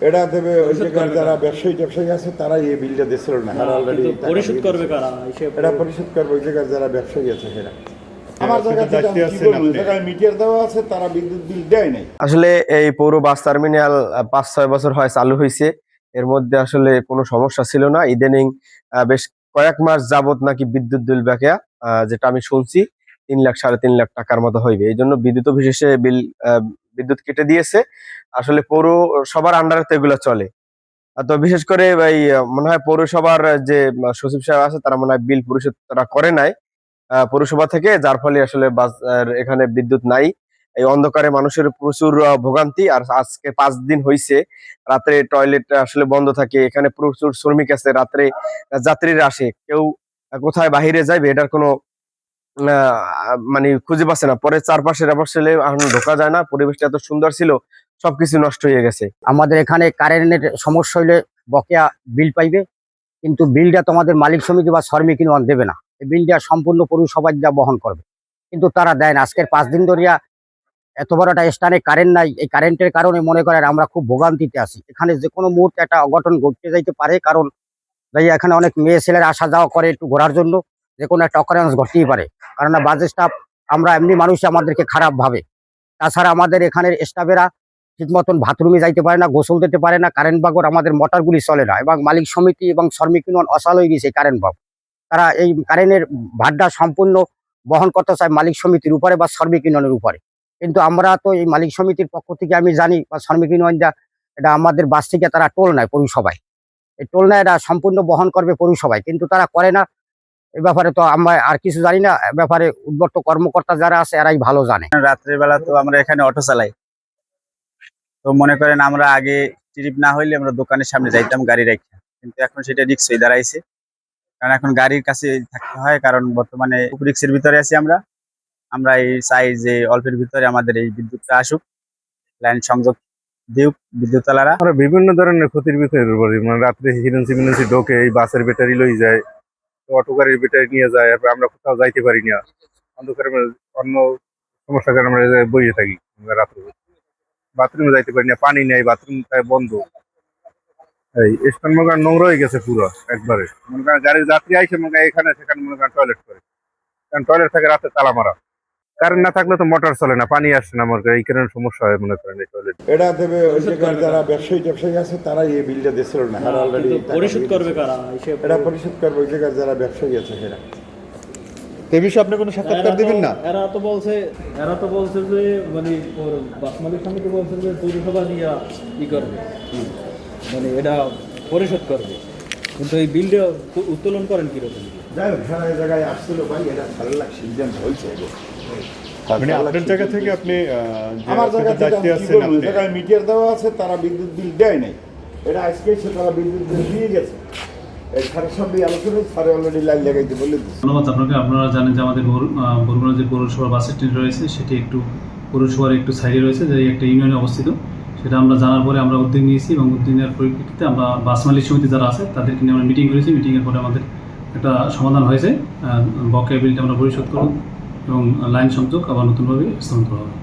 এটা দেবে ওই জায়গার যারা ব্যবসায়ী আছে তারাই এই বিলটা দিছিল না, আর অলরেডি পরিশোধ করবে কারা? এটা পরিশোধ করবে ওই জায়গার যারা ব্যবসায়ী আছে সেটা। আমার জায়গা থেকে আমি কি বলবো, ওই জায়গায় মিটার দেওয়া আছে, তারা বিদ্যুৎ বিল দেয় নাই। আসলে এই পৌর বাস টার্মিনাল ৫-৬ বছর হয় চালু হয়েছে। এর মধ্যে আসলে কোনো সমস্যা ছিল না। ইদানিং বেশ কয়েক মাস যাবত নাকি বিদ্যুৎ বিল বাকিয়া, যেটা আমি শুনছি ৩ লাখ ৩.৫ লাখ টাকার মতো হইবে। এই জন্য বিদ্যুৎ অফিস এসে বিদ্যুৎ কেটে দিয়েছে। আসলে পৌরসভার আন্ডারে তো এগুলো চলে। তো বিশেষ করে এই মনে হয় পৌরসভার যে সচিব সাহেব আছে তারা মনে হয় বিল পরিশোধ তারা করে নাই পৌরসভা থেকে, যার ফলে আসলে এখানে বিদ্যুৎ নাই। এই অন্ধকারে মানুষের প্রচুর ভোগান্তি। আর আজকে ৫ দিন হয়েছে রাত্রে টয়লেট আসলে বন্ধ থাকে, এখানে প্রচুর শ্রমিক আছে, রাত্রে যাত্রীরা আসে, কেউ কোথায় বাহিরে যাইবে এটার কোনো মানে খুঁজে পাচ্ছে না। পরে চারপাশের আসলে এখন ঢোকা যায় না, পরিবেশটা এত সুন্দর ছিল, সবকিছু নষ্ট হয়ে গেছে। আমাদের এখানে কারেন্টের সমস্যা হইলে বকেয়া বিল পাইবে, কিন্তু বিলটা তোমাদের মালিক সমিতি বা শ্রমিক ইউনিয়ন দেবে না। এই বিলটা সম্পূর্ণ পৌরসভায় যা বহন করবে, কিন্তু তারা দেয় না। আজকের ৫ দিন ধরিয়া এত বড় একটা স্থানে কারেন্ট নাই। এই কারেন্টের কারণে মনে করেন আমরা খুব ভোগান্তিতে আছি। এখানে যে কোনো মুহূর্তে একটা অঘটন ঘটতে যাইতে পারে, কারণ ভাই এখানে অনেক মেয়ে ছেলেরা আসা যাওয়া করে একটু ঘোরার জন্য, যে কোনো একটা অকারেন্স ঘটতেই পারে। কারণ বাজে স্টাফ, আমরা এমনি মানুষ আমাদেরকে খারাপ ভাবে। তাছাড়া আমাদের এখানের স্টাফেরা ঠিক মতন বাথরুমে যাইতে পারে না, গোসল দিতে পারে না, কারেন্ট বাগর আমাদের মোটরগুলি চলে না, এবং মালিক সমিতি এবং শ্রমিক ইউনিয়ন অসাল হয়ে গেছে কারেন্ট বাগ। তারা এই কারেন্টের ভাড়া সম্পূর্ণ বহন করতে চায় মালিক সমিতির উপরে বা শ্রমিক ইউনিয়নের উপরে। কিন্তু আমরা তো এই মালিক সমিতির পক্ষ থেকে আমি জানি, বা শ্রমিক ইউনিয়নটা এটা আমাদের বাস থেকে তারা টোল নেয় পৌরসভায়। এই টোল নেয় এটা সম্পূর্ণ বহন করবে পৌরসভায়, কিন্তু তারা করে না। এই ব্যাপারে তো আমরা আর কিছু জানি না। ব্যাপারে উদ্বর্ত কর্মকর্তা যারা আছে এরাই ভালো জানে। রাত্রের বেলা তো আমরা এখানে অটো চালাই, তো মনে করেন আমরা আগে ট্রিপ না হইলে আমরা দোকানের সামনে যাইতাম গাড়ি রেখে, কিন্তু এখন সেটা রিক্স হয়ে দাঁড়াইছে। কারণ এখন গাড়ির কাছে থাকতে হয়, কারণ বর্তমানে রিক্সের ভিতরে আছি আমরা। আমরা এই চাই যে অল্পের ভিতরে আমাদের এই বিদ্যুৎটা আসুক, লাইন সংযোগ দিউক বিদ্যুৎওয়ালারা। আমরা বিভিন্ন ধরনের ক্ষতির ভিতরে পড়ি, মানে রাত্রে হিরেন্সি ঢোকে, এই বাসের ব্যাটারি লই যায়, অটো গাড়ির ব্যাটারি নিয়ে যায়, এরপর আমরা কোথাও যাইতে পারি না। অন্ধকারে অন্য সমস্যার কারণে আমরা বইয়ে থাকি রাত্রে, বাথরুমে যাইতে পারি না, পানি নেই, বাথরুম বন্ধ। এই স্থান মনে করেন নোংরা হয়ে গেছে পুরো একবারে। মনে করেন গাড়ির যাত্রী আইসে মনে করেন এখানে সেখানে মনে করেন টয়লেট করে, কারণ টয়লেট থাকে রাতে তালা মারা। কারেন্ট না থাকলে তো মোটর চলে না, পানি আসছে না, মনে করেন এই কারণে সমস্যা হয় মনে করেন এই টয়লেট। এটা দেবে ওই জায়গার যারা ব্যবসায়ী আছে তারাই এই বিলটা দিছিল না, আর অলরেডি পরিশোধ করবে কারা? এটা পরিশোধ করবে ওই জায়গার যারা ব্যবসায়ী আছে সেটা। এই বিষয়ে আপনি কোনো সাক্ষাৎকার দিবেন না? এরা তো বলছে যে মানে বাস মালিক সমিতি বলছে যে পৌরসভা নিয়ে ই করবে, মানে এটা পরিশোধ করবে, কিন্তু এই বিলটা উত্তোলন করেন কিরকম? যাই হোক, সারা জায়গায় আসছিল ভাই, এটা ভালো লাগছে, সিদ্ধান্ত হয়েছে। মানে আপনার জায়গা থেকে আপনি আমার জায়গা থেকে আমি কি বলবো, ওই জায়গায় মিটার দেওয়া আছে, তারা বিদ্যুৎ বিল দেয় নাই। এটা আজকে এসে তারা বিদ্যুৎ বিল দিয়ে গেছে। এই স্যারের সঙ্গে আলোচনা, স্যারে অলরেডি লাইন লাগাইতে বলে দিচ্ছে। ধন্যবাদ আপনাকে। আপনারা জানেন যে আমাদের বরগুনা যে পৌরসভার বাস স্ট্যান্ড রয়েছে সেটি একটু পৌরসভার একটু সাইডে রয়েছে, যে একটা ইউনিয়নে অবস্থিত। সেটা আমরা জানার পরে আমরা উদ্যোগ নিয়েছি, এবং উদ্যোগ নেওয়ার পরিপ্রেক্ষিতে আমরা বাস মালিক সমিতি যারা আছে তাদেরকে নিয়ে আমরা মিটিং করেছি। মিটিংয়ের পরে আমাদের একটা সমাধান হয়েছে, বকেয়া বিলটা আমরা পরিশোধ করব এবং লাইন সংযোগ আবার নতুনভাবে স্থানান্তর হবে।